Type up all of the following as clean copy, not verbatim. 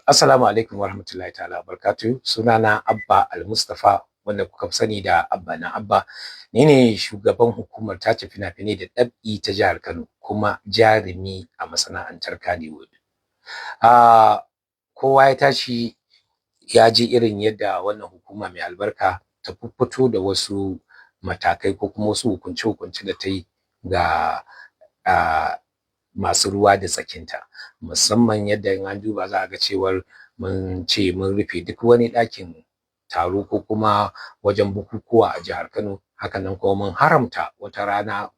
Assalamu alaikum warahmatullahi ta'ala barkatu. Sunana Abba Al-Mustafa wanda kuka sani da Abba na Abba. Ni ne shugaban hukumar tace fina-finai da ɗab'i ta jihar Kano kuma jarumi a masana'antar Kannywood. Kowa ya tashi ya ji irin yadda wannan hukuma mai albarka ta fito da wasu matakai ko kuma wasu hukunce-hukunce da ta yi ga masu ruwa da tsakinta, musamman yadda in an duba za a ga cewar mun ce mun rufe duk wani ɗakin taro ko kuma wajen bukukuwa a jihar Kano. Hakanan kuma mun haramta wata rana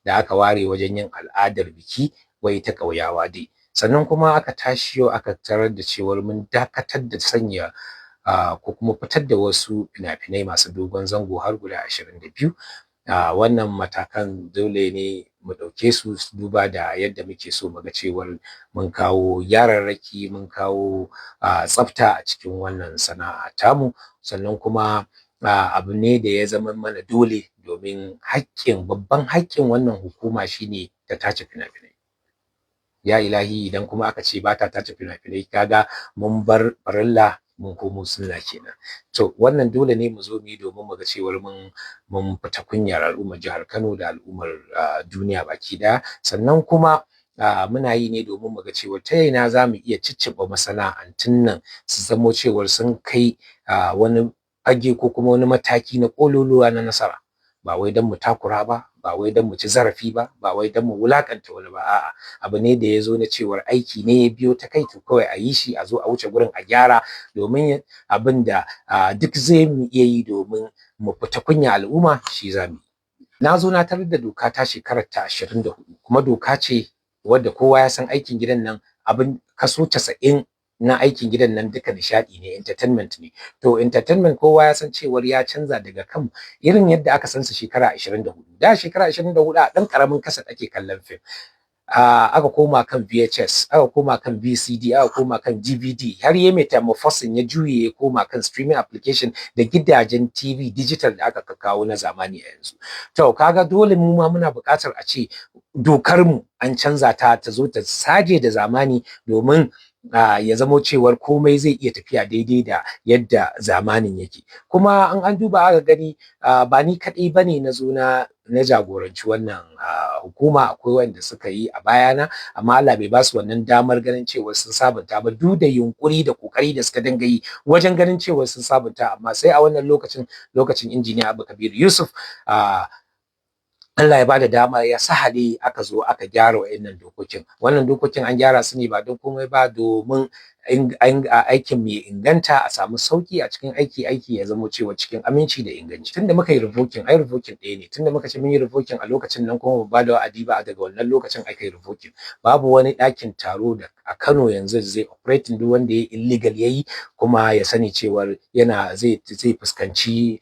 da aka ware wajen yin al'adar biki wai ta ƙauyawa dai. Sannan kuma aka tashi yau aka tarar da cewar mun dakatar da sanya ko kuma fitar da wasu fina-finai masu dogon zango har guda 22. Wannan matakan dole ne mu ɗauke su duba da yadda muke so mu ga cewar mun kawo gyararraki, mun kawo tsafta a cikin wannan sana'a tamu. Sannan kuma abu ne da ya zama mana dole domin babban haƙƙin wannan hukuma shine ta tace fina-finai. Ya ilahi, idan kuma aka ce ba ta tace fina-finai kaga mun bar farilla mun komo sunna kenan. To wannan dole ne mu zo mu yi domin mu ga cewar mun fita kunyar al'ummar jihar Kano da al'ummar duniya baki ɗaya. Sannan kuma muna yi ne domin mu ga cewar ta ina za mu iya cicciɓa masana'antun nan su zamo cewar sun kai wani fage ko kuma wani mataki na ƙololuwa na nasara. Ba wai don mu takura ba, ba wai don mu ci zarafi ba, ba wai don mu wulakanta wani ba, a'a, abu ne da ya zo na cewar aiki ne ya biyo ta kai, to kawai a yi shi, a zo a wuce gurin a gyara domin abin da duk zai mu iya yi domin mu fita kunya al'umma shi za mu yi. Na zo na tarar da doka ta shekarar ta 24 kuma doka ce wadda kowa ya san aikin gidan nan abin kaso 90 na aikin gidan nan duka nishaɗi ne, entertainment ne. To entertainment kowa ya san cewar ya canza daga kan irin yadda aka san su shekara 24. Da shekara 24 a ɗan ƙaramin kaset ake kallon fim. Aka koma kan VHS, aka koma kan VCD, aka koma kan DVD, har ya metamorphosing ya juye ya koma kan streaming application da gidajen TV digital da aka kawo na zamani a yanzu. To kaga dole mu ma muna buƙatar a ce dokar mu an canza ta zo ta saje da zamani domin ya zamo cewar komai zai iya tafiya daidai da yadda zamanin yake. Kuma an duba aka gani ba ni kaɗai bane na zo na jagoranci wannan hukuma, akwai wanda suka yi a bayana, amma Allah bai ba su wannan damar ganin cewa sun sabunta ba, duk da yunkuri da kokari da suka dinga yi wajen ganin cewa sun sabunta. Amma sai a wannan lokacin injiniya Abba Kabir Yusuf Allah ya bada dama ya sahale aka zo aka gyara wa'annan dokokin. Wannan dokokin an gyara su ne ba don komai ba domin aikin mai inganta, a samu sauki a cikin aiki ya zama cewa cikin aminci da inganci. Tunda muka yi revoking ɗaya ne, tunda muka ce mun yi revoking a lokacin nan kuma ba da wa'adi ba, daga wannan lokacin aka yi revoking. Babu wani ɗakin taro da a Kano yanzu zai operating, duk wanda ya illegal yayi kuma ya sani cewar zai fuskanci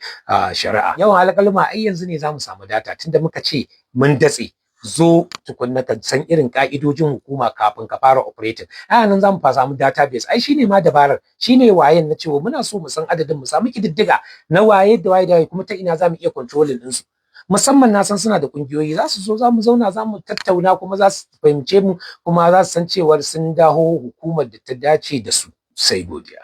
shari'a. Yawan alƙaluma ai yanzu ne zamu samu data, tunda muka ce mun datse, zo tukunna ka san irin ka'idojin hukuma kafin ka fara operating. Nan zamu samu database. Ai shine ma dabarar, shine wayen na cewa muna so mu san adadin, mu samu kididdiga na waye da waye kuma ta ina zamu iya controlling din su. Musamman na san suna da kungiyoyi, za su zo zamu zauna zamu tattauna kuma za su fahimce mu kuma za su san cewar sun dawo hukumar da ta dace da su. Sai godiya.